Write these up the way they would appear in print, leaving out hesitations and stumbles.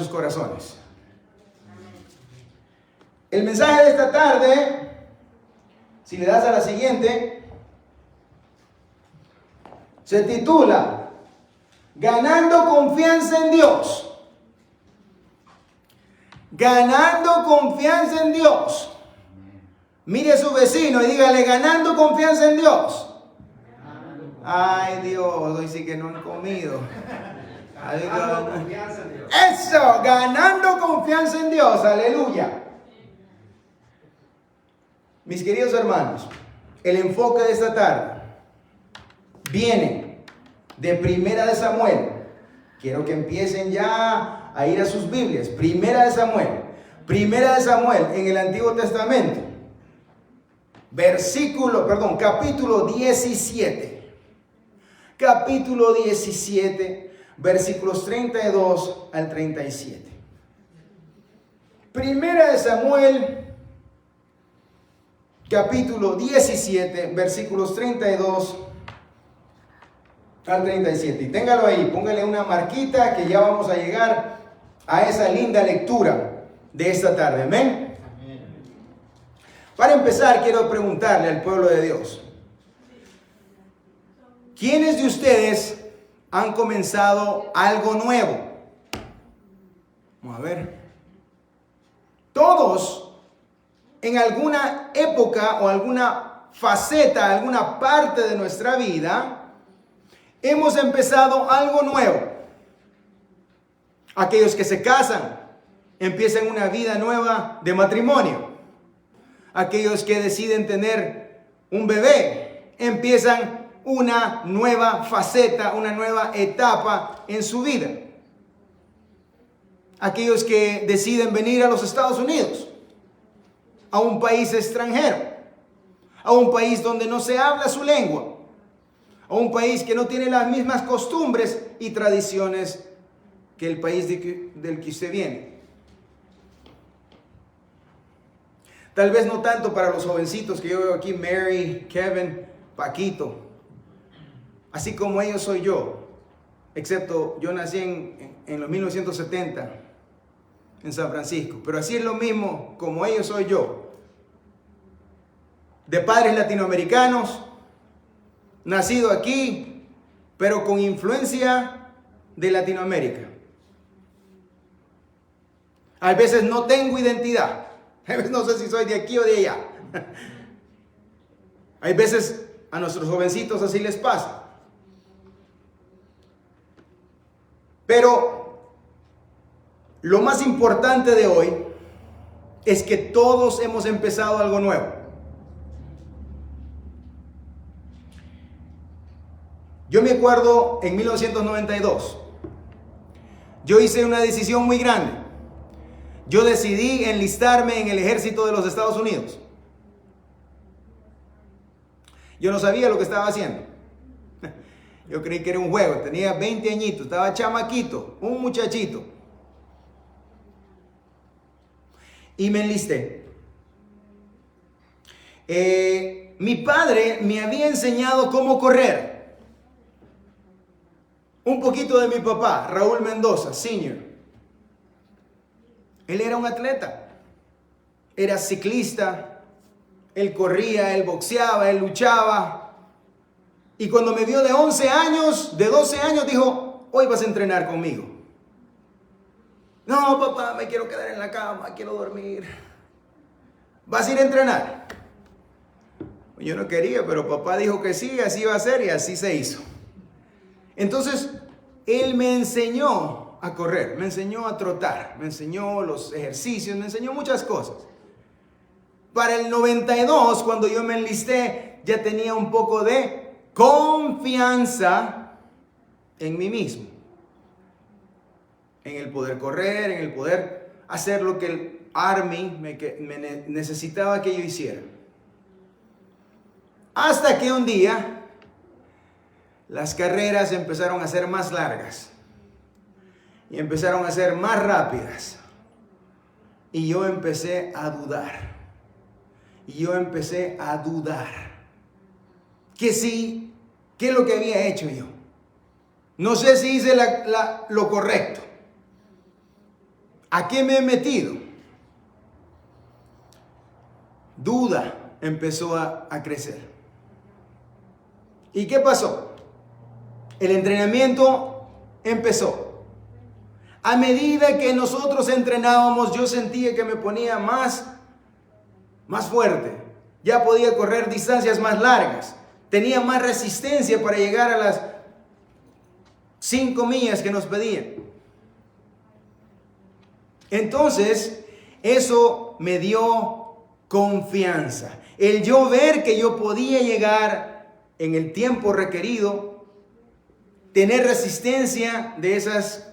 sus corazones. El mensaje de esta tarde, si le das a la siguiente, se titula Ganando confianza en Dios. Ganando confianza en Dios. Mire a su vecino y dígale, ganando confianza en Dios. Ay Dios, hoy sí que no han comido. Eso, ganando confianza en Dios, aleluya. Mis queridos hermanos, el enfoque de esta tarde viene de Primera de Samuel. Quiero que empiecen ya a ir a sus Biblias. Primera de Samuel en el Antiguo Testamento. Capítulo 17. Capítulo 17, versículos 32 al 37. Primera de Samuel, capítulo 17, versículos 32 al 37. Y téngalo ahí, póngale una marquita que ya vamos a llegar a esa linda lectura de esta tarde. Amén. Para empezar, quiero preguntarle al pueblo de Dios, ¿quiénes de ustedes han comenzado algo nuevo? Vamos a ver. Todos, en alguna época o alguna faceta, alguna parte de nuestra vida, hemos empezado algo nuevo. Aquellos que se casan, empiezan una vida nueva de matrimonio. Aquellos que deciden tener un bebé, empiezan una nueva faceta, una nueva etapa en su vida. Aquellos que deciden venir a los Estados Unidos, a un país extranjero, a un país donde no se habla su lengua, a un país que no tiene las mismas costumbres y tradiciones que el país del que usted viene. Tal vez no tanto para los jovencitos que yo veo aquí, Mary, Kevin, Paquito. Así como ellos soy yo, excepto yo nací en los 1970 en San Francisco. Pero así es lo mismo como ellos soy yo. De padres latinoamericanos, nacido aquí, pero con influencia de Latinoamérica. A veces no tengo identidad. A veces no sé si soy de aquí o de allá. Hay veces a nuestros jovencitos así les pasa. Pero lo más importante de hoy es que todos hemos empezado algo nuevo. Yo me acuerdo en 1992, yo hice una decisión muy grande. Yo decidí enlistarme en el ejército de los Estados Unidos. Yo no sabía lo que estaba haciendo. Yo creí que era un juego. Tenía 20 añitos, estaba chamaquito, un muchachito. Y me enlisté. Mi padre me había enseñado cómo correr. Un poquito de mi papá, Raúl Mendoza, senior. Él era un atleta, era ciclista, él corría, él boxeaba, él luchaba. Y cuando me vio de 11 años, de 12 años, dijo, hoy vas a entrenar conmigo. No, papá, me quiero quedar en la cama, quiero dormir. ¿Vas a ir a entrenar? Yo no quería, pero papá dijo que sí, así iba a ser y así se hizo. Entonces, él me enseñó a correr, me enseñó a trotar, me enseñó los ejercicios, me enseñó muchas cosas. Para el 92, cuando yo me enlisté, ya tenía un poco de confianza en mí mismo. En el poder correr, en el poder hacer lo que el Army me necesitaba que yo hiciera. Hasta que un día las carreras empezaron a ser más largas. Y empezaron a ser más rápidas. Y yo empecé a dudar. Que sí, ¿qué es lo que había hecho yo? No sé si hice lo correcto. ¿A qué me he metido? Duda empezó a crecer. ¿Y qué pasó? El entrenamiento empezó. A medida que nosotros entrenábamos, yo sentía que me ponía más fuerte. Ya podía correr distancias más largas. Tenía más resistencia para llegar a las 5 millas que nos pedían. Entonces, eso me dio confianza. El yo ver que yo podía llegar en el tiempo requerido, tener resistencia de esas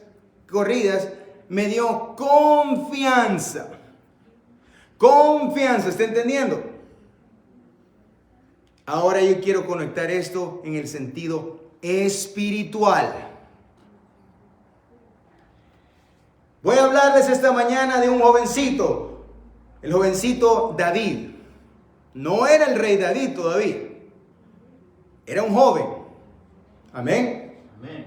corridas, me dio confianza. Confianza, ¿está entendiendo? Ahora yo quiero conectar esto en el sentido espiritual. Voy a hablarles esta mañana de un jovencito, el jovencito David. No era el rey David todavía, era un joven. Amén. Amén.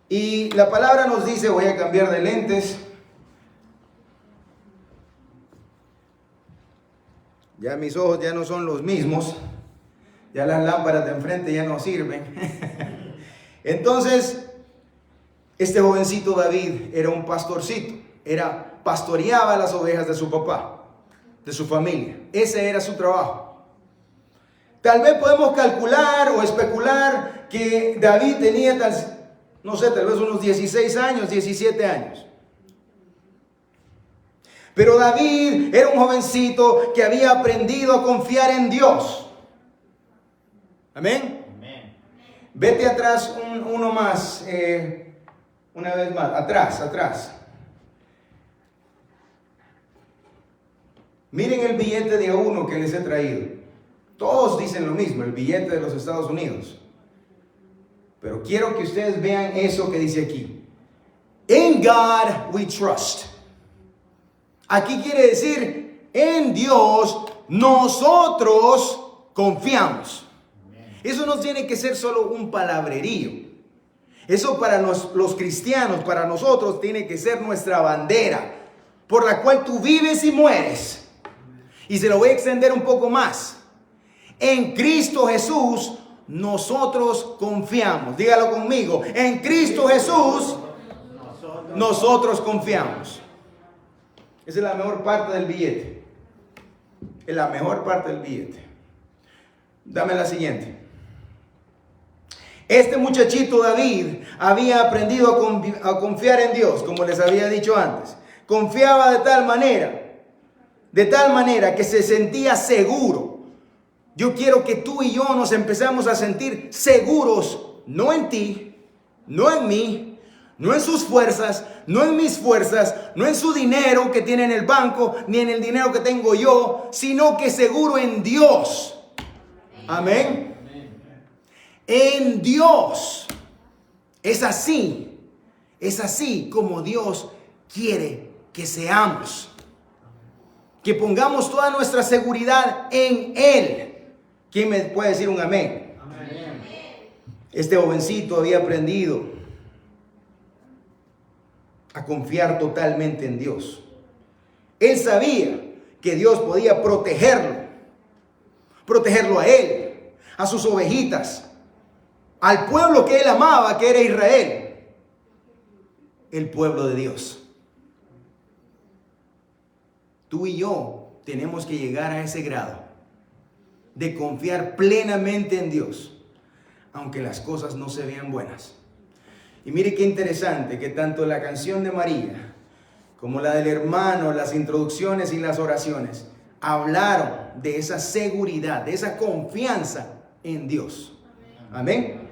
Y la palabra nos dice, voy a cambiar de lentes. Ya mis ojos ya no son los mismos. Ya las lámparas de enfrente ya no sirven. Entonces, este jovencito David era un pastorcito. Pastoreaba las ovejas de su papá, de su familia. Ese era su trabajo. Tal vez podemos calcular o especular que David tenía, no sé, tal vez unos 16 años, 17 años. Pero David era un jovencito que había aprendido a confiar en Dios. Amén. Amén. Vete atrás uno más, una vez más, atrás. Miren el billete de A1 que les he traído. Todos dicen lo mismo, el billete de los Estados Unidos. Pero quiero que ustedes vean eso que dice aquí. In God we trust. Aquí quiere decir, en Dios nosotros confiamos. Eso no tiene que ser solo un palabrerío. Eso para los cristianos, para nosotros, tiene que ser nuestra bandera, por la cual tú vives y mueres. Y se lo voy a extender un poco más. En Cristo Jesús, nosotros confiamos. Dígalo conmigo. En Cristo Jesús, nosotros confiamos. Esa es la mejor parte del billete. Es la mejor parte del billete. Dame la siguiente. Este muchachito David había aprendido a confiar en Dios, como les había dicho antes. Confiaba de tal manera que se sentía seguro. Yo quiero que tú y yo nos empezamos a sentir seguros, no en ti, no en mí, no en sus fuerzas, no en mis fuerzas, no en su dinero que tiene en el banco, ni en el dinero que tengo yo, sino que seguro en Dios. Amén. En Dios. Es así como Dios quiere que seamos. Que pongamos toda nuestra seguridad en Él. ¿Quién me puede decir un amén? Amén. Este jovencito había aprendido a confiar totalmente en Dios. Él sabía que Dios podía protegerlo a él, a sus ovejitas, al pueblo que él amaba, que era Israel, el pueblo de Dios. Tú y yo tenemos que llegar a ese grado de confiar plenamente en Dios, aunque las cosas no se vean buenas. Y mire qué interesante que tanto la canción de María como la del hermano, las introducciones y las oraciones hablaron de esa seguridad, de esa confianza en Dios. Amén.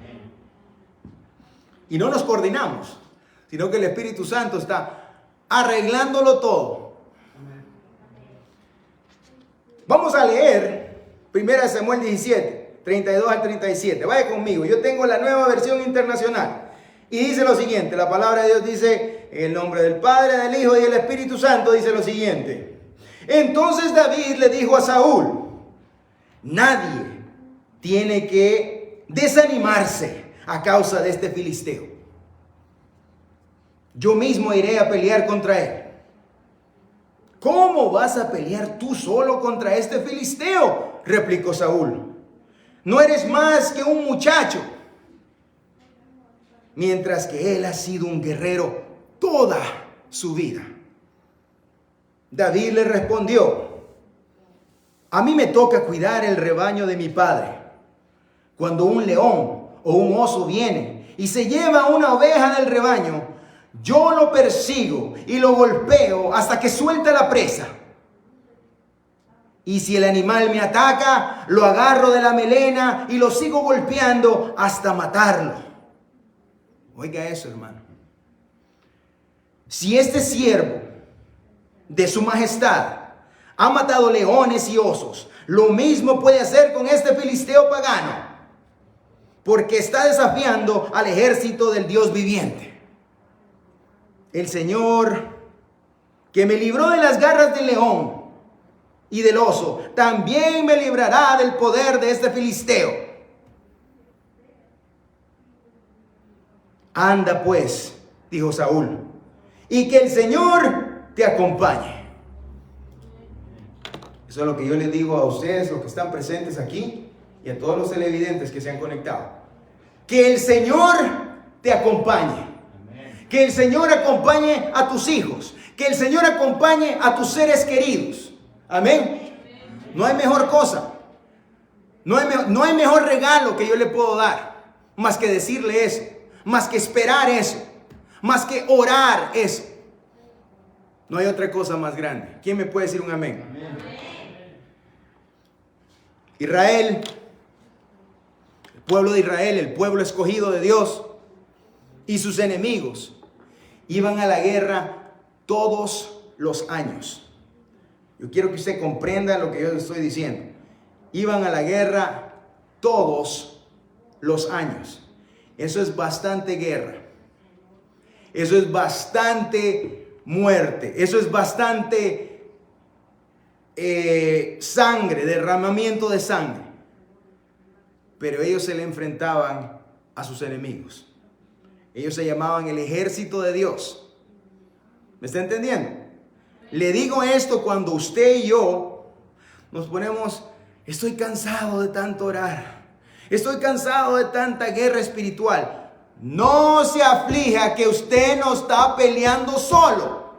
Y no nos coordinamos, sino que el Espíritu Santo está arreglándolo todo. Vamos a leer 1 Samuel 17, 32 al 37. Vaya conmigo, yo tengo la Nueva Versión Internacional. Y dice lo siguiente, la palabra de Dios dice, en el nombre del Padre, del Hijo y del Espíritu Santo, dice lo siguiente. Entonces David le dijo a Saúl, nadie tiene que desanimarse a causa de este filisteo. yo mismo iré a pelear contra él. ¿Cómo vas a pelear tú solo contra este filisteo?, replicó Saúl. No eres más que un muchacho, mientras que él ha sido un guerrero toda su vida. David le respondió: a mí me toca cuidar el rebaño de mi padre. Cuando un león o un oso viene y se lleva una oveja del rebaño, yo lo persigo y lo golpeo hasta que suelta la presa. Y si el animal me ataca, lo agarro de la melena y lo sigo golpeando hasta matarlo. Oiga eso, hermano. Si este siervo de su majestad ha matado leones y osos, lo mismo puede hacer con este filisteo pagano, porque está desafiando al ejército del Dios viviente. El Señor, que me libró de las garras del león y del oso, también me librará del poder de este filisteo. Anda pues, dijo Saúl, y que el Señor te acompañe. Eso es lo que yo les digo a ustedes, los que están presentes aquí, y a todos los televidentes que se han conectado. Que el Señor te acompañe. Que el Señor acompañe a tus hijos. Que el Señor acompañe a tus seres queridos. Amén. No hay mejor cosa. No hay mejor regalo que yo le puedo dar, más que decirle eso, más que esperar eso, más que orar eso. No hay otra cosa más grande. ¿Quién me puede decir un amén? Amén. Israel, el pueblo de Israel, el pueblo escogido de Dios, y sus enemigos iban a la guerra todos los años. Yo quiero que usted comprenda lo que yo le estoy diciendo. Iban a la guerra todos los años. Eso es bastante guerra. Eso es bastante muerte. Eso es bastante sangre, derramamiento de sangre. Pero ellos se le enfrentaban a sus enemigos. Ellos se llamaban el ejército de Dios. ¿Me está entendiendo? Le digo esto cuando usted y yo nos ponemos: estoy cansado de tanto orar, estoy cansado de tanta guerra espiritual. No se aflija, que usted no está peleando solo.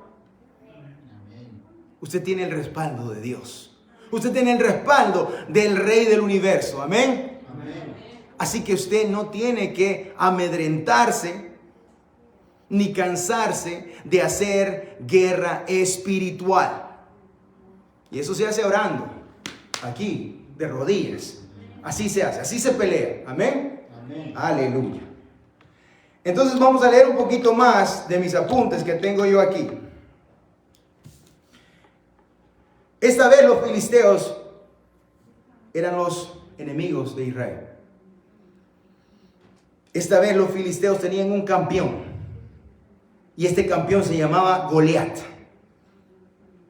Usted tiene el respaldo de Dios. Usted tiene el respaldo del Rey del universo. Amén. Amén. Así que usted no tiene que amedrentarse ni cansarse de hacer guerra espiritual. Y eso se hace orando, aquí, de rodillas. Así se hace, así se pelea. Amén. Amén. Aleluya. Entonces vamos a leer un poquito más de mis apuntes que tengo yo aquí. Esta vez los filisteos eran los enemigos de Israel. Esta vez los filisteos tenían un campeón. Y este campeón se llamaba Goliat.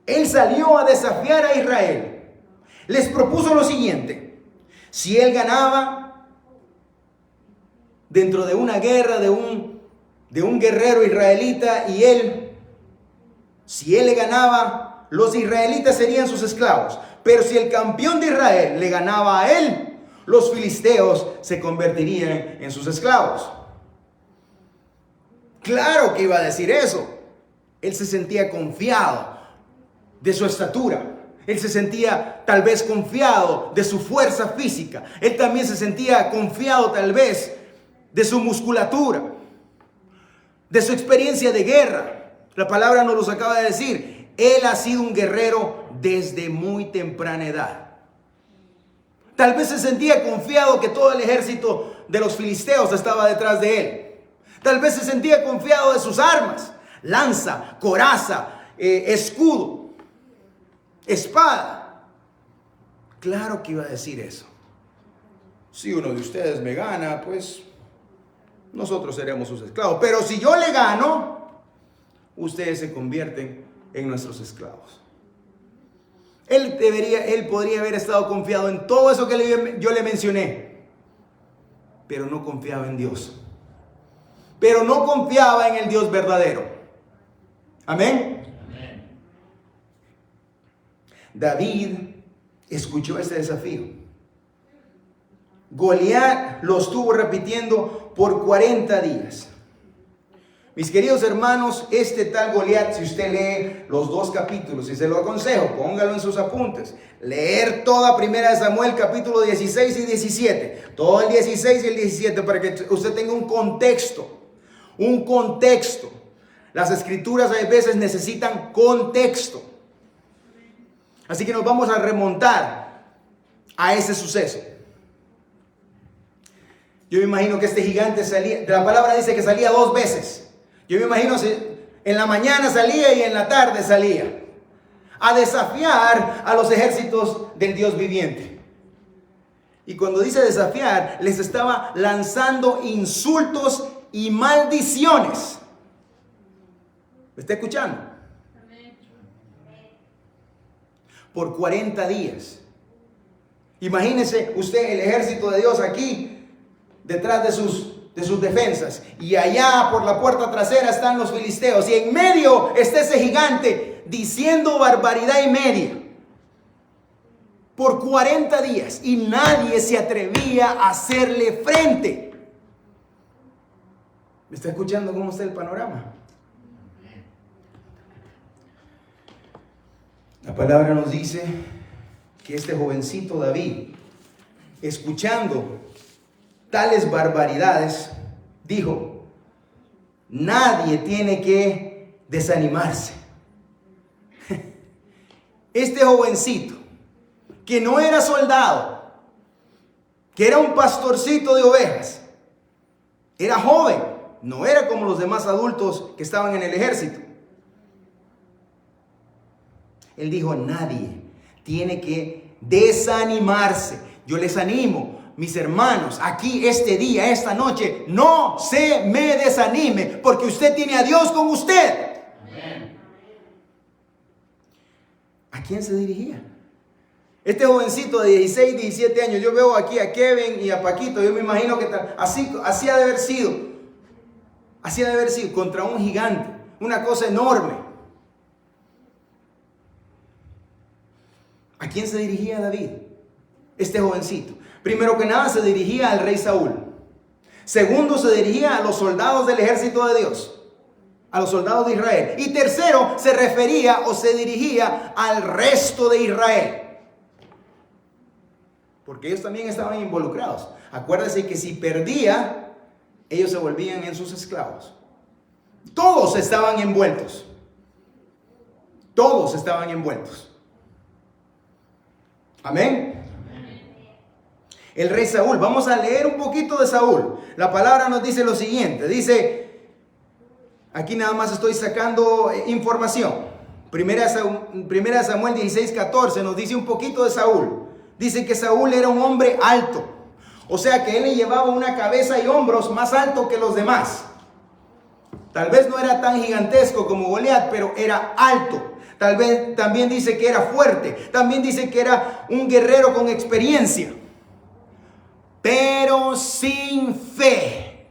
Él salió a desafiar a Israel. Les propuso lo siguiente: si él ganaba dentro de una guerra de un guerrero israelita, si él le ganaba, los israelitas serían sus esclavos. Pero si el campeón de Israel le ganaba a él, los filisteos se convertirían en sus esclavos. Claro que iba a decir eso. Él se sentía confiado de su estatura. Él se sentía tal vez confiado de su fuerza física. Él también se sentía confiado tal vez de su musculatura, de su experiencia de guerra. La palabra nos lo acaba de decir. Él ha sido un guerrero desde muy temprana edad. Tal vez se sentía confiado que todo el ejército de los filisteos estaba detrás de él. Tal vez se sentía confiado de sus armas: lanza, coraza, escudo, espada. Claro que iba a decir eso. Si uno de ustedes me gana, pues nosotros seremos sus esclavos. Pero si yo le gano, ustedes se convierten en nuestros esclavos. Él podría haber estado confiado en todo eso que yo le mencioné, pero no confiaba en Dios. Pero no confiaba en el Dios verdadero. Amén. David escuchó este desafío. Goliat lo estuvo repitiendo por 40 días. Mis queridos hermanos, este tal Goliat, si usted lee los 2 capítulos, y se lo aconsejo, póngalo en sus apuntes, leer toda Primera de Samuel, capítulo 16 y 17, todo el 16 y el 17, para que usted tenga un contexto. Las escrituras a veces necesitan contexto. Así que nos vamos a remontar a ese suceso. Yo me imagino que este gigante salía, la palabra dice que salía 2 veces. Yo me imagino si en la mañana salía y en la tarde salía a desafiar a los ejércitos del Dios viviente. Y cuando dice desafiar, les estaba lanzando insultos y maldiciones. ¿Me está escuchando? Por 40 días. Imagínese usted el ejército de Dios aquí, detrás de sus defensas, y allá por la puerta trasera están los filisteos, y en medio está ese gigante diciendo barbaridad y media por 40 días, y nadie se atrevía a hacerle frente. ¿Me está escuchando cómo está el panorama? La palabra nos dice que este jovencito David, escuchando tales barbaridades, dijo: nadie tiene que desanimarse. Este jovencito, que no era soldado, que era un pastorcito de ovejas, era joven, no era como los demás adultos que estaban en el ejército. Él dijo: nadie tiene que desanimarse. Yo les animo, mis hermanos, aquí este día, esta noche, no se me desanime, porque usted tiene a Dios con usted. Amén. ¿A quién se dirigía? Este jovencito de 16, 17 años, yo veo aquí a Kevin y a Paquito, yo me imagino que así ha de haber sido. Así ha de haber sido, contra un gigante, una cosa enorme. ¿A quién se dirigía David? Este jovencito. Primero que nada se dirigía al rey Saúl. Segundo, se dirigía a los soldados del ejército de Dios, a los soldados de Israel. Y tercero, se refería o se dirigía al resto de Israel, porque ellos también estaban involucrados. Acuérdense que si perdía, ellos se volvían en sus esclavos. Todos estaban envueltos. Todos estaban envueltos. Amén. El rey Saúl, vamos a leer un poquito de Saúl. La palabra nos dice lo siguiente, dice, aquí nada más estoy sacando información. Primera Samuel 16:14 nos dice un poquito de Saúl. Dice que Saúl era un hombre alto, o sea que él le llevaba una cabeza y hombros más alto que los demás. Tal vez no era tan gigantesco como Goliat, pero era alto. Tal vez también dice que era fuerte. También dice que era un guerrero con experiencia, pero sin fe.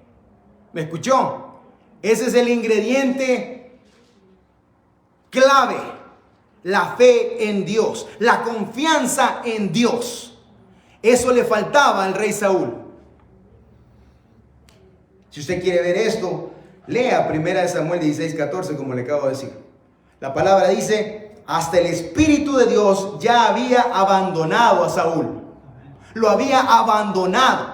¿Me escuchó? Ese es el ingrediente clave. La fe en Dios, la confianza en Dios. Eso le faltaba al rey Saúl. Si usted quiere ver esto, lea 1 Samuel 16:14, como le acabo de decir. La palabra dice: hasta el Espíritu de Dios ya había abandonado a Saúl. Lo había abandonado.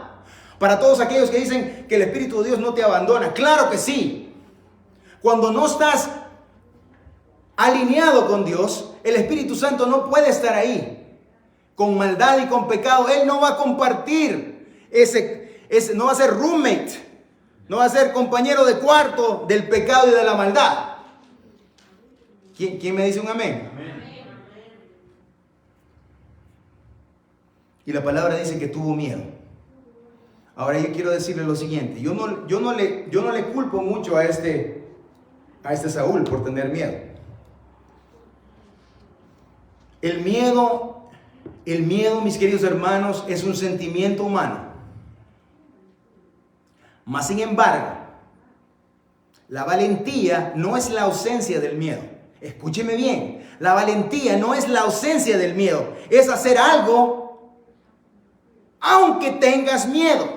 Para todos aquellos que dicen que el Espíritu de Dios no te abandona, claro que sí. Cuando no estás alineado con Dios, el Espíritu Santo no puede estar ahí. Con maldad y con pecado, Él no va a compartir no va a ser roommate, no va a ser compañero de cuarto del pecado y de la maldad. ¿Quién me dice un amén? Amén. Y la palabra dice que tuvo miedo. Ahora yo quiero decirle lo siguiente. Yo no le culpo mucho a este Saúl por tener miedo. El miedo, mis queridos hermanos, es un sentimiento humano. Mas sin embargo, La valentía no es la ausencia del miedo. Escúcheme bien. La valentía no es la ausencia del miedo. Es hacer algo aunque tengas miedo.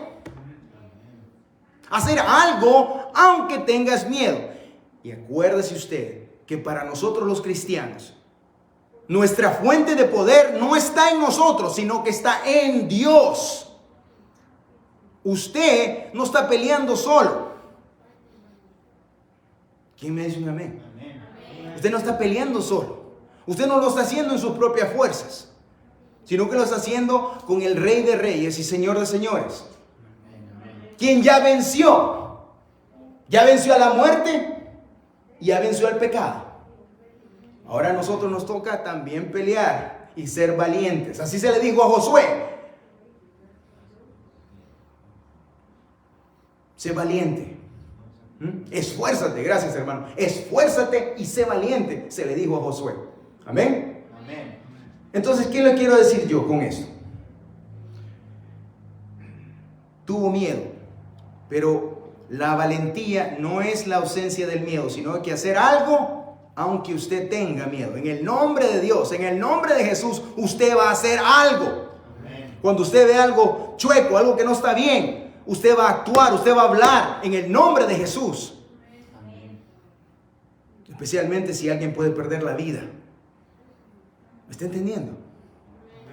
Hacer algo aunque tengas miedo. Y acuérdese usted que para nosotros los cristianos, nuestra fuente de poder no está en nosotros, sino que está en Dios. Usted no está peleando solo. ¿Quién me dice un amén? Usted no está peleando solo. Usted no lo está haciendo en sus propias fuerzas, sino que lo está haciendo con el Rey de Reyes y Señor de Señores, quien ya venció. Ya venció a la muerte y ya venció al pecado. Ahora a nosotros nos toca también pelear y ser valientes. Así se le dijo a Josué: sé valiente. Esfuérzate, gracias hermano. Esfuérzate y sé valiente, se le dijo a Josué. Amén. Amén. Entonces, ¿qué le quiero decir yo con esto? Tuvo miedo, pero la valentía no es la ausencia del miedo, sino que hacer algo aunque usted tenga miedo. En el nombre de Dios, en el nombre de Jesús, usted va a hacer algo. Amén. Cuando usted ve algo chueco, algo que no está bien, usted va a actuar, usted va a hablar en el nombre de Jesús. Amén. Especialmente si alguien puede perder la vida. ¿Me está entendiendo?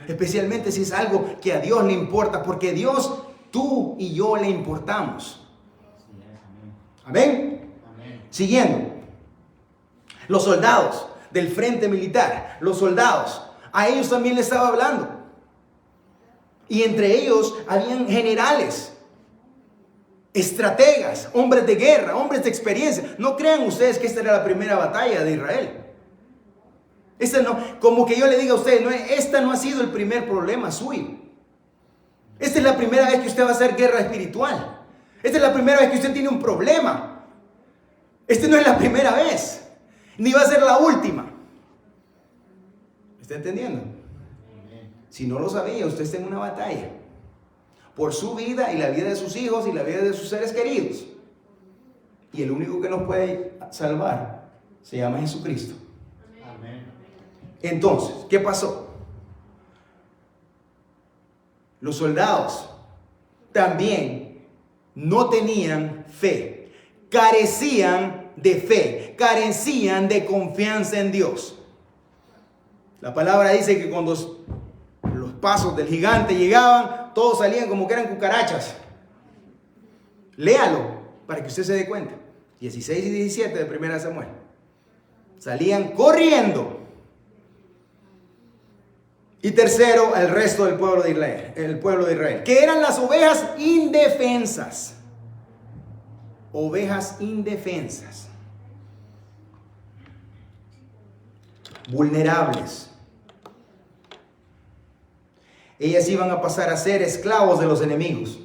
Especialmente si es algo que a Dios le importa, porque Dios, tú y yo le importamos. Amén. Amén. Siguiendo. Los soldados del frente militar, los soldados, a ellos también le estaba hablando. Y entre ellos habían generales, estrategas, hombres de guerra, hombres de experiencia. No crean ustedes que esta era la primera batalla de Israel. Esta no, como que yo le diga a ustedes, no, esta no ha sido el primer problema suyo. Esta es la primera vez que usted va a hacer guerra espiritual. Esta es la primera vez que usted tiene un problema. Esta no es la primera vez, ni va a ser la última. ¿Me está entendiendo? Si no lo sabía, usted está en una batalla por su vida y la vida de sus hijos y la vida de sus seres queridos. Y el único que nos puede salvar se llama Jesucristo. Amén. Entonces, ¿qué pasó? Los soldados también no tenían fe, carecían de fe, carecían de confianza en Dios. La palabra dice que cuando los pasos del gigante llegaban, todos salían como que eran cucarachas. Léalo para que usted se dé cuenta. 16 y 17 de 1 Samuel. Salían corriendo. Y tercero, el resto del pueblo de Israel, el pueblo de Israel, que eran las ovejas indefensas. Ovejas indefensas. Vulnerables. Ellas iban a pasar a ser esclavos de los enemigos.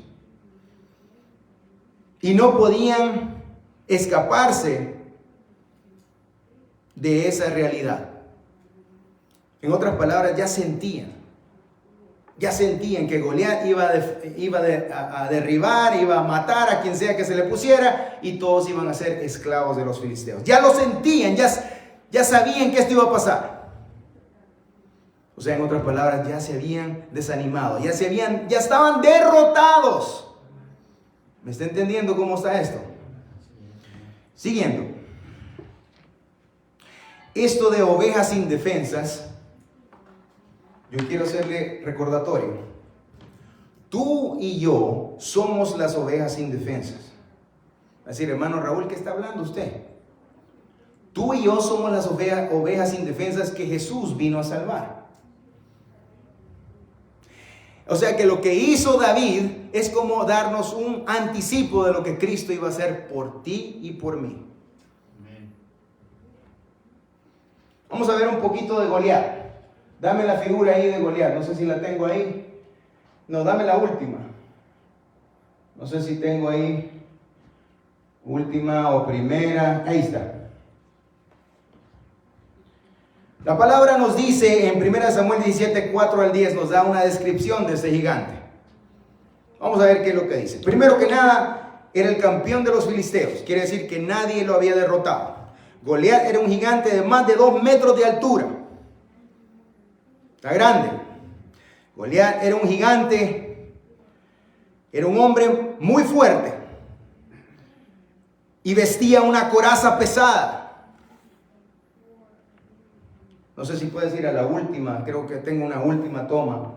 Y no podían escaparse de esa realidad. En otras palabras, ya sentían que Goliat iba a derribar, iba a matar a quien sea que se le pusiera, y todos iban a ser esclavos de los filisteos. Ya lo sentían, ya sabían que esto iba a pasar. O sea, en otras palabras, ya se habían desanimado, ya estaban derrotados. ¿Me está entendiendo cómo está esto? Siguiendo. Esto de ovejas indefensas, yo quiero hacerle recordatorio. Tú y yo somos las ovejas indefensas. Es decir, hermano Raúl, ¿qué está hablando usted? Tú y yo somos las ovejas indefensas que Jesús vino a salvar. O sea que lo que hizo David es como darnos un anticipo de lo que Cristo iba a hacer por ti y por mí. Vamos a ver un poquito de Goliat. Dame la figura ahí de Goliat. No sé si la tengo ahí. No, dame la última. No sé si tengo ahí última o primera. Ahí está. La palabra nos dice en 1 Samuel 17, 4 al 10, nos da una descripción de ese gigante. Vamos a ver qué es lo que dice. Primero que nada, era el campeón de los filisteos. Quiere decir que nadie lo había derrotado. Goliat era un gigante de más de 2 metros de altura. Está grande. Goliat era un gigante, era un hombre muy fuerte y vestía una coraza pesada. No sé si puedes ir a la última, creo que tengo una última toma.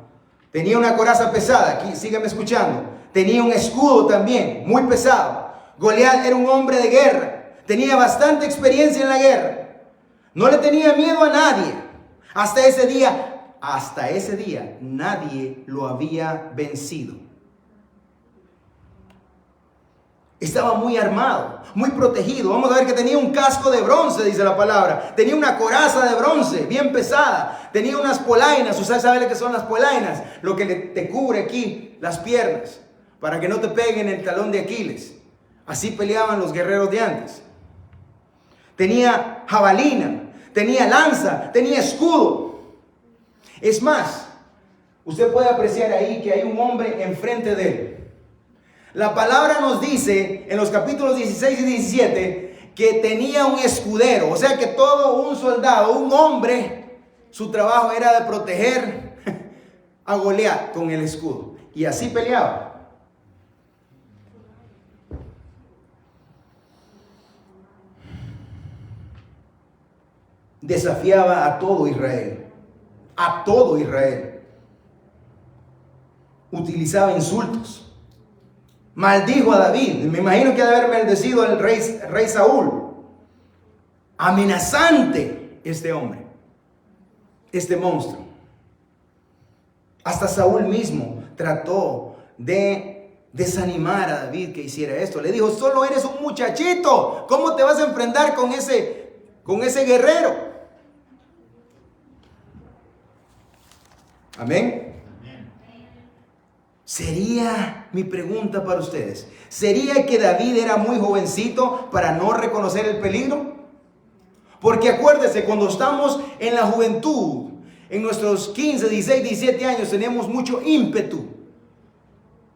Tenía una coraza pesada, aquí sígueme escuchando. Tenía un escudo también, muy pesado. Goliat era un hombre de guerra, tenía bastante experiencia en la guerra. No le tenía miedo a nadie. Hasta ese día, nadie lo había vencido. Estaba muy armado, muy protegido. Vamos a ver que tenía un casco de bronce, dice la palabra. Tenía una coraza de bronce, bien pesada. Tenía unas polainas. Usted sabe lo que son las polainas. Lo que te cubre aquí las piernas, para que no te peguen el talón de Aquiles. Así peleaban los guerreros de antes. Tenía jabalina, tenía lanza, tenía escudo. Es más, usted puede apreciar ahí que hay un hombre enfrente de él. La palabra nos dice en los capítulos 16 y 17 que tenía un escudero. O sea que todo un soldado, un hombre, su trabajo era de proteger a Goliat con el escudo. Y así peleaba. Desafiaba a todo Israel. A todo Israel. Utilizaba insultos. Maldijo a David. Me imagino que ha de haber maldecido al rey Saúl. Amenazante este hombre. Este monstruo. Hasta Saúl mismo trató de desanimar a David que hiciera esto. Le dijo, solo eres un muchachito. ¿Cómo te vas a enfrentar con ese guerrero? Amén. Sería mi pregunta para ustedes. ¿Sería que David era muy jovencito para no reconocer el peligro? Porque acuérdese, cuando estamos en la juventud, en nuestros 15, 16, 17 años, tenemos mucho ímpetu.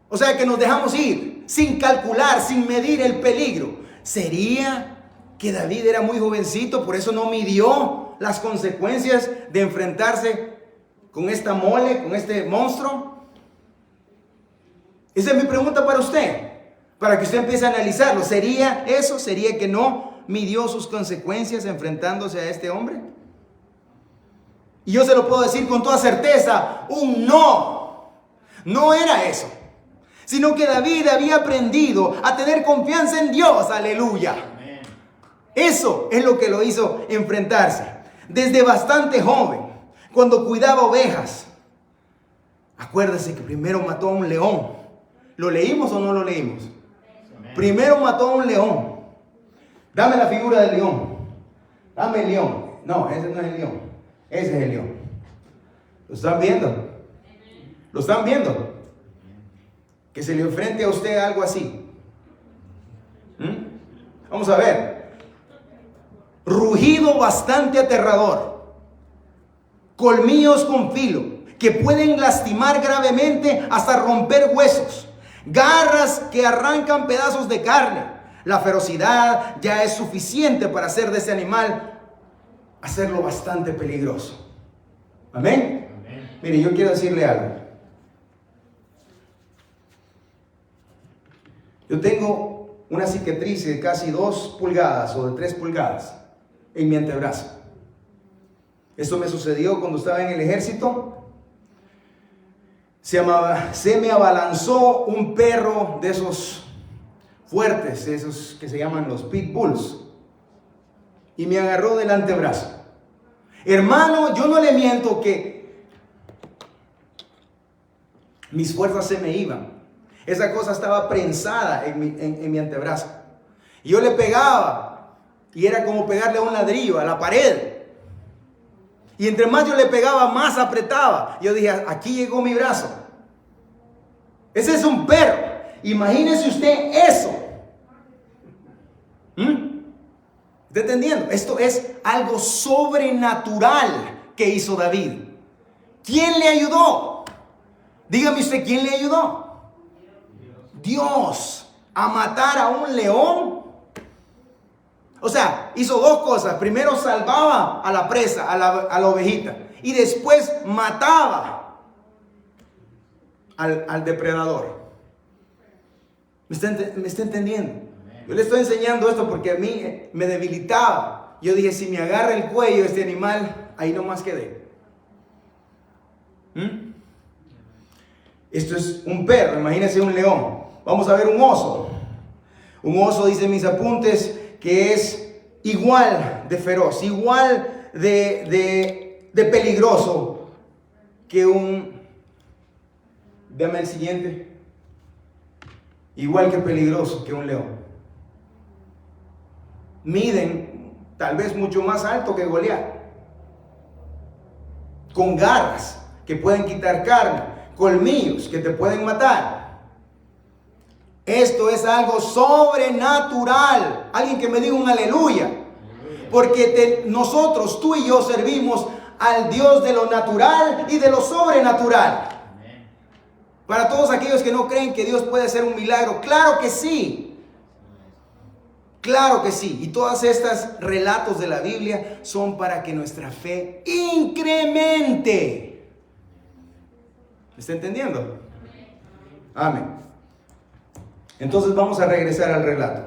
O sea que nos dejamos ir sin calcular, sin medir el peligro. ¿Sería que David era muy jovencito, por eso no midió las consecuencias de enfrentarse con esta mole, con este monstruo? Esa es mi pregunta para usted, para que usted empiece a analizarlo. ¿Sería eso? ¿Sería que no midió sus consecuencias enfrentándose a este hombre? Y yo se lo puedo decir con toda certeza, un no. No era eso, sino que David había aprendido a tener confianza en Dios. Aleluya. Amén. Eso es lo que lo hizo enfrentarse. Desde bastante joven, cuando cuidaba ovejas. Acuérdese que primero mató a un león. ¿Lo leímos o no lo leímos? Amén. Primero mató a un león. Dame la figura del león. Dame el león. No, ese no es el león. Ese es el león. ¿Lo están viendo? ¿Lo están viendo? Que se le enfrente a usted algo así. Vamos a ver. Rugido bastante aterrador. Colmillos con filo que pueden lastimar gravemente hasta romper huesos. Garras que arrancan pedazos de carne. La ferocidad ya es suficiente para hacer de ese animal, hacerlo bastante peligroso. ¿Amén? Amén. Mire, yo quiero decirle algo. Yo tengo una cicatriz de casi 2 pulgadas o de 3 pulgadas en mi antebrazo. Esto me sucedió cuando estaba en el ejército. Se me abalanzó un perro de esos fuertes, esos que se llaman los pitbulls, y me agarró del antebrazo. Hermano, yo no le miento que mis fuerzas se me iban. Esa cosa estaba prensada en mi antebrazo. Y yo le pegaba, y era como pegarle a un ladrillo, a la pared. Y entre más yo le pegaba, más apretaba. Yo dije, aquí llegó mi brazo. Ese es un perro. Imagínese usted eso. ¿Está entendiendo? Esto es algo sobrenatural que hizo David. ¿Quién le ayudó? Dígame usted, ¿quién le ayudó? Dios. a matar a un león. O sea, hizo dos cosas. Primero salvaba a la presa, a la ovejita. Y después mataba al depredador. ¿Me está entendiendo? Yo le estoy enseñando esto porque a mí me debilitaba. Yo dije, si me agarra el cuello este animal, ahí nomás quedé. Esto es un perro, imagínense un león. Vamos a ver un oso. Un oso, dice mis apuntes, que es igual de feroz, igual de peligroso que un... Dame el siguiente. Igual que peligroso que un león. Miden tal vez mucho más alto que Goliat. Con garras que pueden quitar carne, colmillos que te pueden matar. Esto es algo sobrenatural. Alguien que me diga un aleluya. Porque nosotros, tú y yo, servimos al Dios de lo natural y de lo sobrenatural. Para todos aquellos que no creen que Dios puede hacer un milagro, claro que sí. Claro que sí. Y todas estas relatos de la Biblia son para que nuestra fe incremente. ¿Me está entendiendo? Amén. Entonces vamos a regresar al relato.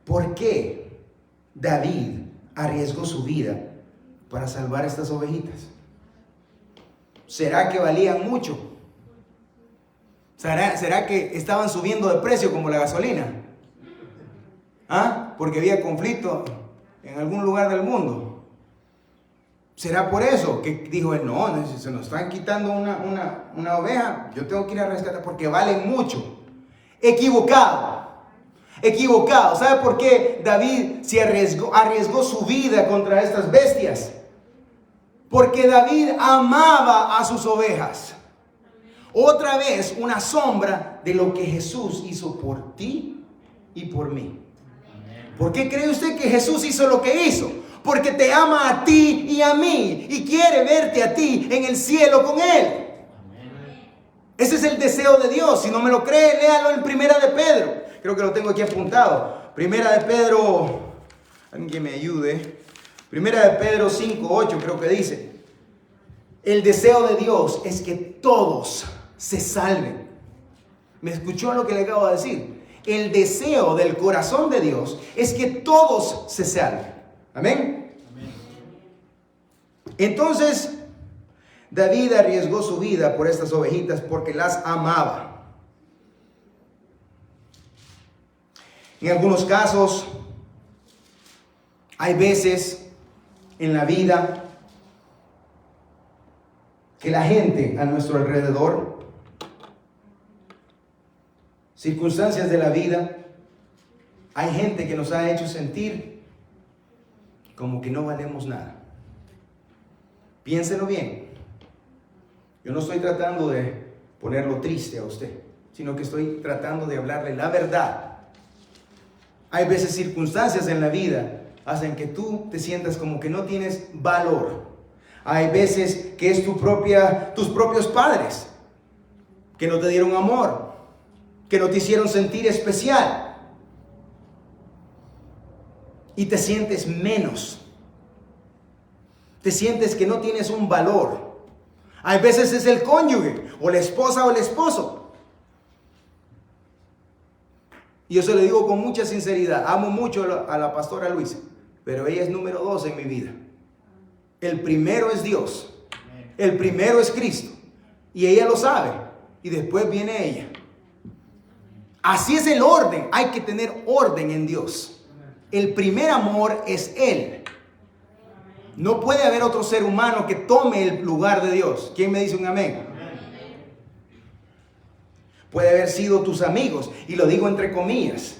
¿Por qué David arriesgó su vida para salvar estas ovejitas? ¿Será que valían mucho? ¿Será que estaban subiendo de precio como la gasolina? ¿Ah? Porque había conflicto en algún lugar del mundo. ¿Será por eso que dijo él, no, si se nos están quitando una oveja, yo tengo que ir a rescatar porque valen mucho? Equivocado. ¿Sabe por qué David se arriesgó su vida contra estas bestias? Porque David amaba a sus ovejas. Otra vez una sombra de lo que Jesús hizo por ti y por mí. ¿Por qué cree usted que Jesús hizo lo que hizo? Porque te ama a ti y a mí y quiere verte a ti en el cielo con Él. Ese es el deseo de Dios. Si no me lo cree, léalo en Primera de Pedro. Creo que lo tengo aquí apuntado. Primera de Pedro, alguien que me ayude. Primera de Pedro 5:8 creo que dice. El deseo de Dios es que todos se salven. ¿Me escuchó lo que le acabo de decir? El deseo del corazón de Dios es que todos se salven. Amén. Entonces, David arriesgó su vida por estas ovejitas porque las amaba. En algunos casos, hay veces en la vida que la gente a nuestro alrededor, circunstancias de la vida, hay gente que nos ha hecho sentir como que no valemos nada. Piénselo bien. Yo no estoy tratando de ponerlo triste a usted, sino que estoy tratando de hablarle la verdad. Hay veces circunstancias en la vida hacen que tú te sientas como que no tienes valor. Hay veces que es tus propios padres que no te dieron amor, que no te hicieron sentir especial. Y te sientes menos. Te sientes que no tienes un valor. Hay veces es el cónyuge, o la esposa o el esposo. Y yo se lo digo con mucha sinceridad. Amo mucho a la pastora Luisa, pero ella es número 2 en mi vida. El primero es Dios. El primero es Cristo. Y ella lo sabe. Y después viene ella. Así es el orden. Hay que tener orden en Dios. El primer amor es Él. No puede haber otro ser humano que tome el lugar de Dios. ¿Quién me dice un amén? Puede haber sido tus amigos. Y lo digo entre comillas.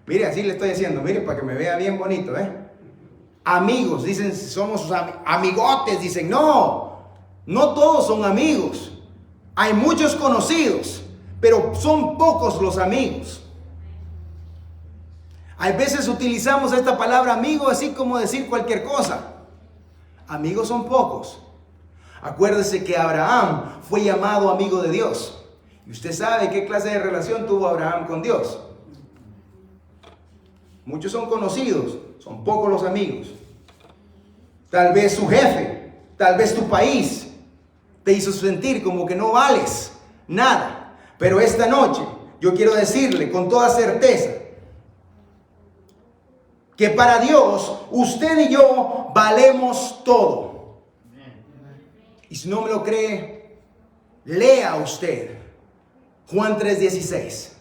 Mire, así le estoy diciendo. Mire, para que me vea bien bonito, Amigos, dicen, somos sus amigotes, dicen, no todos son amigos. Hay muchos conocidos, pero son pocos los amigos. Hay veces utilizamos esta palabra amigo así como decir cualquier cosa. Amigos son pocos. Acuérdese que Abraham fue llamado amigo de Dios. Y usted sabe qué clase de relación tuvo Abraham con Dios. Muchos son conocidos, son pocos los amigos. Tal vez su jefe, tal vez tu país te hizo sentir como que no vales nada. Pero esta noche yo quiero decirle con toda certeza que para Dios usted y yo valemos todo. Y si no me lo cree, lea usted Juan 3:16.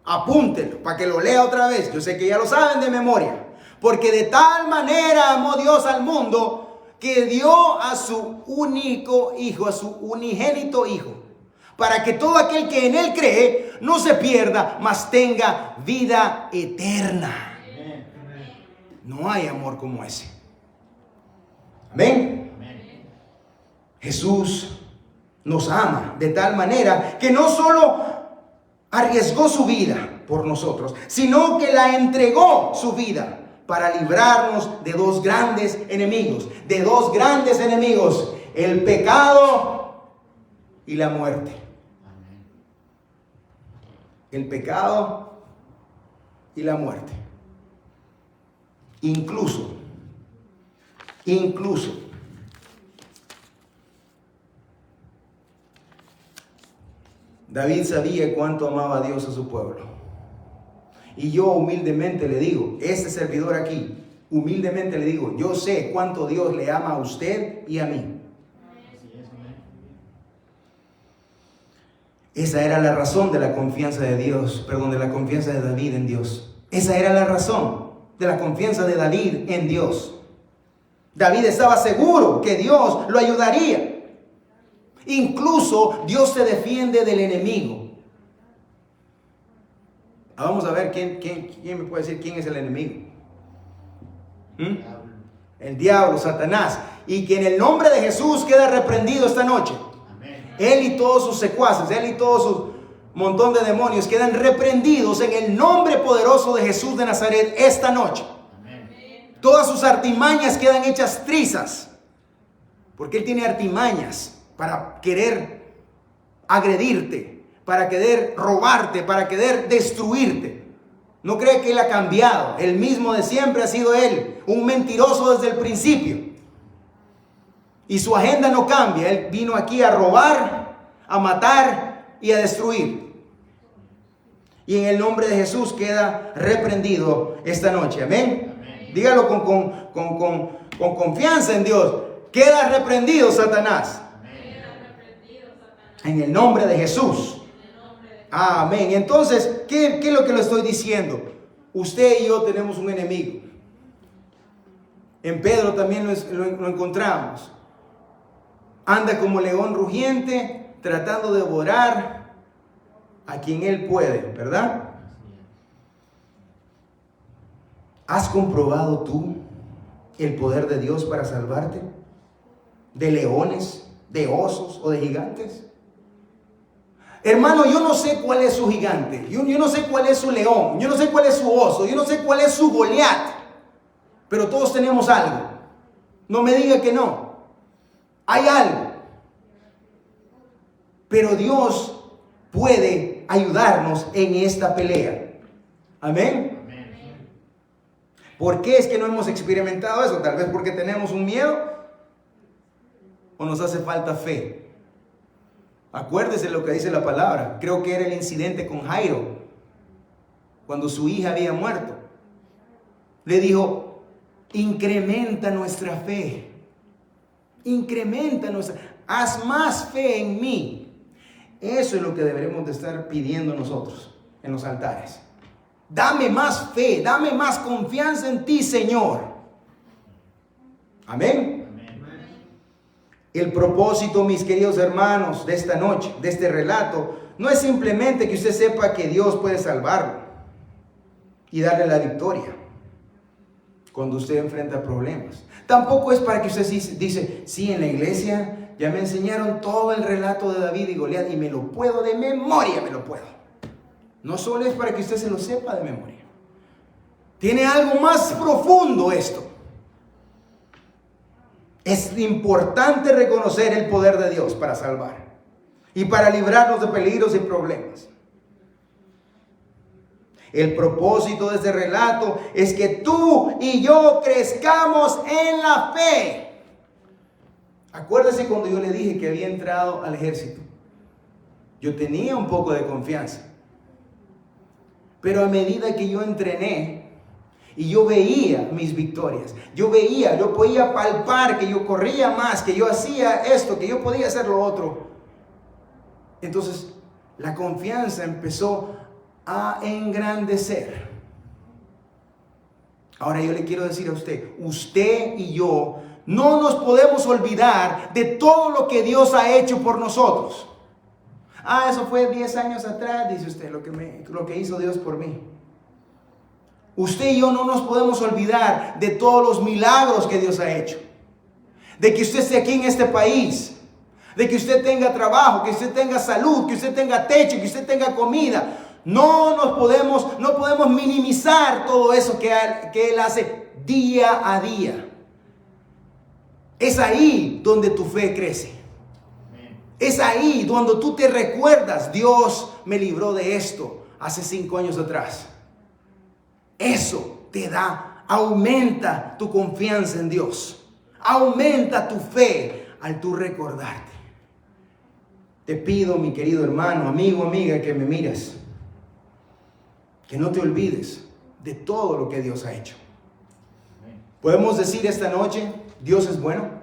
Apúntelo para que lo lea otra vez. Yo sé que ya lo saben de memoria. Porque de tal manera amó Dios al mundo que dio a su único hijo, a su unigénito hijo, para que todo aquel que en él cree no se pierda, mas tenga vida eterna. No hay amor como ese. Amén. Jesús nos ama de tal manera que no solo arriesgó su vida por nosotros, sino que la entregó su vida para librarnos de dos grandes enemigos, el pecado y la muerte. El pecado y la muerte. Incluso, David sabía cuánto amaba a Dios a su pueblo. Y yo humildemente le digo, este servidor aquí, humildemente le digo, yo sé cuánto Dios le ama a usted y a mí. Esa era la razón de la confianza de Dios, de la confianza de David en Dios. Esa era la razón de la confianza de David en Dios. David estaba seguro que Dios lo ayudaría. Incluso Dios se defiende del enemigo. Vamos a ver quién me puede decir quién es el enemigo. El diablo, Satanás. Y que en el nombre de Jesús queda reprendido esta noche. Amén. Él y todos sus secuaces, él y todos sus montón de demonios quedan reprendidos en el nombre poderoso de Jesús de Nazaret esta noche. Amén. Todas sus artimañas quedan hechas trizas. Porque él tiene artimañas para querer agredirte, para querer robarte, para querer destruirte. No cree que él ha cambiado. El mismo de siempre ha sido él, un mentiroso desde el principio. Y su agenda no cambia. Él vino aquí a robar, a matar y a destruir. Y en el nombre de Jesús queda reprendido esta noche. Amén. Amén. Dígalo con confianza en Dios. Queda reprendido Satanás. En el nombre de Jesús. Amén. Entonces, ¿qué es lo que le estoy diciendo? Usted y yo tenemos un enemigo. En Pedro también lo encontramos. Anda como león rugiente, tratando de devorar a quien él puede, ¿verdad? ¿Has comprobado tú el poder de Dios para salvarte? ¿De leones, de osos o de gigantes? Hermano, yo no sé cuál es su gigante, yo no sé cuál es su león, yo no sé cuál es su oso, yo no sé cuál es su Goliat, pero todos tenemos algo. No me diga que no. Hay algo. Pero Dios puede ayudarnos en esta pelea. Amén. ¿Por qué es que no hemos experimentado eso? Tal vez porque tenemos un miedo o nos hace falta fe. Acuérdese lo que dice la palabra. Creo que era el incidente con Jairo, cuando su hija había muerto. Le dijo, incrementa nuestra fe. Haz más fe en mí. Eso es lo que deberemos de estar pidiendo nosotros en los altares. Dame más fe, dame más confianza en ti, Señor. Amén. El propósito, mis queridos hermanos, de esta noche, de este relato, no es simplemente que usted sepa que Dios puede salvarlo y darle la victoria cuando usted enfrenta problemas. Tampoco es para que usted dice, sí, en la iglesia ya me enseñaron todo el relato de David y Goliat y me lo puedo de memoria, me lo puedo. No solo es para que usted se lo sepa de memoria. Tiene algo más profundo esto. Es importante reconocer el poder de Dios para salvar. y para librarnos de peligros y problemas. El propósito de este relato es que tú y yo crezcamos en la fe. Acuérdese cuando yo le dije que había entrado al ejército. Yo tenía un poco de confianza. Pero a medida que yo entrené y yo veía mis victorias, yo podía palpar que yo corría más, que yo hacía esto, que yo podía hacer lo otro. Entonces la confianza empezó a engrandecer. Ahora yo le quiero decir a usted y yo no nos podemos olvidar de todo lo que Dios ha hecho por nosotros. Eso fue 10 años atrás, dice usted, lo que hizo Dios por mí. Usted y yo no nos podemos olvidar de todos los milagros que Dios ha hecho. De que usted esté aquí en este país, de que usted tenga trabajo, que usted tenga salud, que usted tenga techo, que usted tenga comida. No podemos minimizar todo eso que Él hace día a día. Es ahí donde tu fe crece. Es ahí donde tú te recuerdas, Dios me libró de esto hace 5 años atrás. Eso te aumenta tu confianza en Dios. Aumenta tu fe al tú recordarte. Te pido, mi querido hermano, amigo, amiga, que me miras, que no te olvides de todo lo que Dios ha hecho. Podemos decir esta noche, Dios es bueno.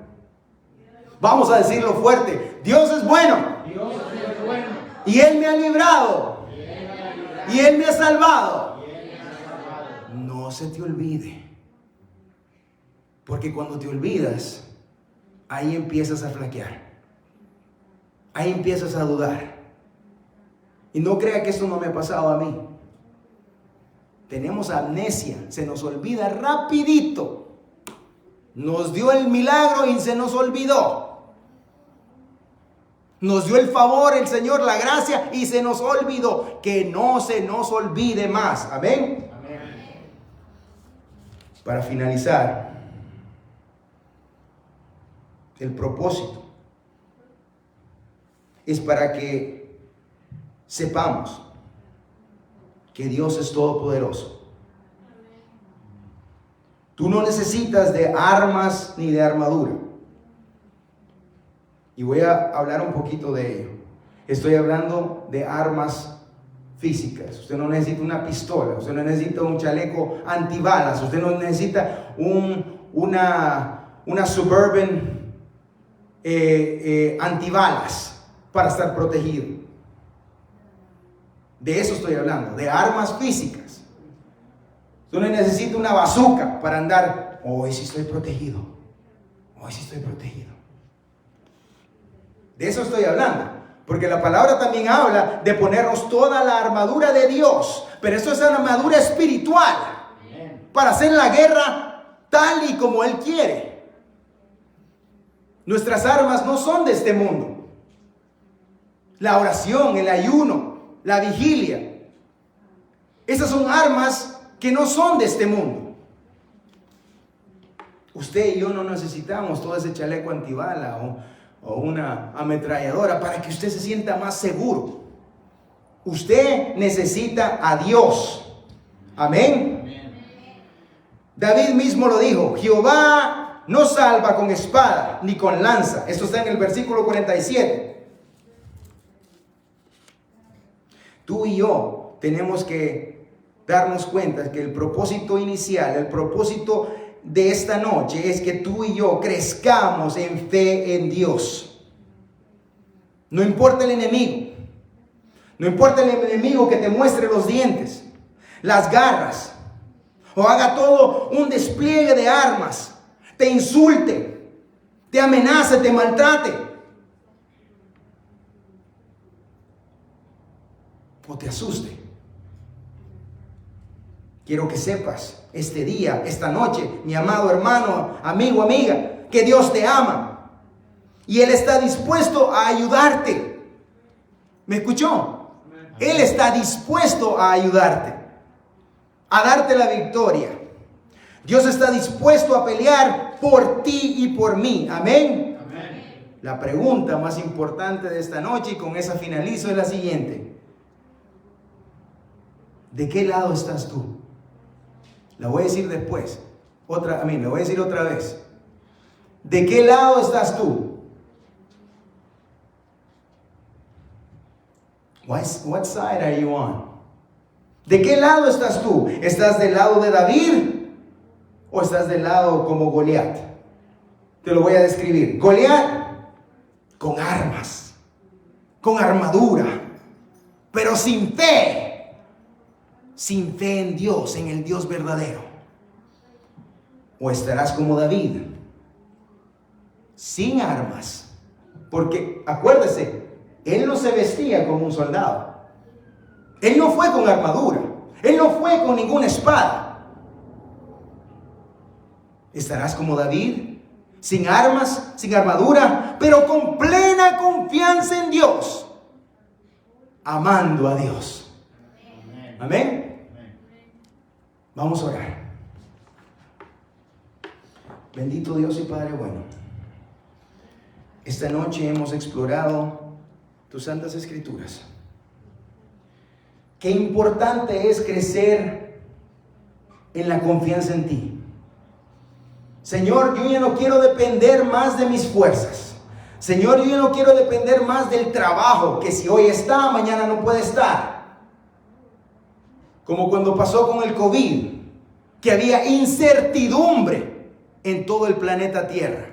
Vamos a decirlo fuerte, Dios es bueno. Dios es bueno. Y Él me ha librado. Y Él me ha salvado. No se te olvide. Porque cuando te olvidas, ahí empiezas a flaquear. Ahí empiezas a dudar. Y no crea que esto no me ha pasado a mí. Tenemos amnesia, se nos olvida rapidito. Nos dio el milagro y se nos olvidó. Nos dio el favor el Señor, la gracia, y se nos olvidó. Que no se nos olvide más. Amén. Amén. Para finalizar, el propósito es para que sepamos que Dios es todopoderoso. Tú no necesitas de armas ni de armadura. Y voy a hablar un poquito de ello. Estoy hablando de armas físicas. Usted no necesita una pistola, usted no necesita un chaleco antibalas, usted no necesita una Suburban antibalas para estar protegido. De eso estoy hablando, de armas físicas. Usted no necesita una bazooka para andar, hoy sí estoy protegido, hoy sí estoy protegido. De eso estoy hablando, porque la palabra también habla de ponernos toda la armadura de Dios, pero eso es una armadura espiritual para hacer la guerra tal y como Él quiere. Nuestras armas no son de este mundo. La oración, el ayuno, la vigilia, esas son armas que no son de este mundo. Usted y yo no necesitamos todo ese chaleco antibala o una ametralladora para que usted se sienta más seguro. Usted necesita a Dios. Amén. Amén. David mismo lo dijo: Jehová no salva con espada ni con lanza. Esto está en el versículo 47. Tú y yo tenemos que darnos cuenta que el propósito inicial, el propósito de esta noche es que tú y yo crezcamos en fe en Dios. No importa el enemigo. No importa el enemigo que te muestre los dientes, las garras, o haga todo un despliegue de armas, te insulte, te amenace, te maltrate, o te asuste. Quiero que sepas este día, esta noche, mi amado hermano, amigo, amiga, que Dios te ama y Él está dispuesto a ayudarte. ¿Me escuchó? Él está dispuesto a ayudarte, a darte la victoria. Dios está dispuesto a pelear por ti y por mí. Amén. Amén. La pregunta más importante de esta noche, y con esa finalizo, es la siguiente. ¿De qué lado estás tú? La voy a decir después. La voy a decir otra vez. ¿De qué lado estás tú? What side are you on? ¿De qué lado estás tú? ¿Estás del lado de David o estás del lado como Goliat? Te lo voy a describir. Goliat con armas, con armadura, pero sin fe en Dios, en el Dios verdadero. O estarás como David, sin armas, porque acuérdese, él no se vestía como un soldado. Él no fue con armadura. Él no fue con ninguna espada. Estarás como David, sin armas, sin armadura, pero con plena confianza en Dios, amando a Dios. Amén. Vamos a orar. Bendito Dios y Padre bueno. Esta noche hemos explorado tus santas escrituras. Qué importante es crecer en la confianza en ti. Señor, yo ya no quiero depender más de mis fuerzas. Señor, yo ya no quiero depender más del trabajo, que si hoy está, mañana no puede estar. Como cuando pasó con el COVID, que había incertidumbre en todo el planeta Tierra.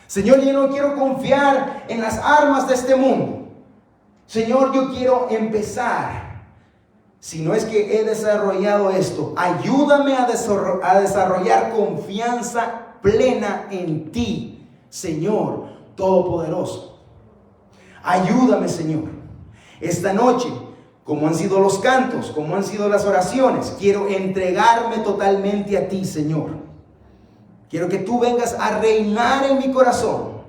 Señor, yo no quiero confiar en las armas de este mundo. Señor, yo quiero empezar. Si no es que he desarrollado esto, ayúdame a desarrollar confianza plena en ti, Señor Todopoderoso. Ayúdame, Señor. Esta noche, como han sido los cantos, como han sido las oraciones, quiero entregarme totalmente a ti, Señor. Quiero que tú vengas a reinar en mi corazón.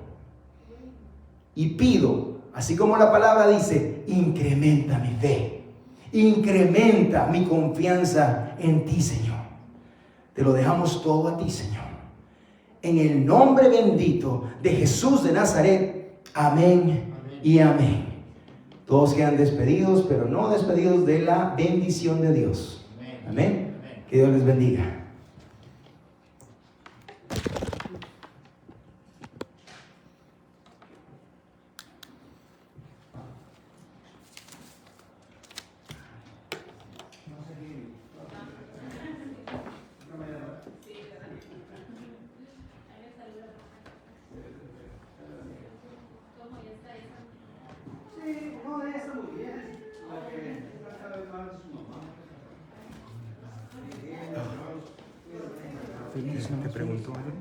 Y pido, así como la palabra dice, incrementa mi fe, incrementa mi confianza en ti, Señor. Te lo dejamos todo a ti, Señor. En el nombre bendito de Jesús de Nazaret. Amén, amén y amén. Todos quedan despedidos, pero no despedidos de la bendición de Dios. Amén. Amén. Amén. Que Dios les bendiga. ¿Te preguntó algo?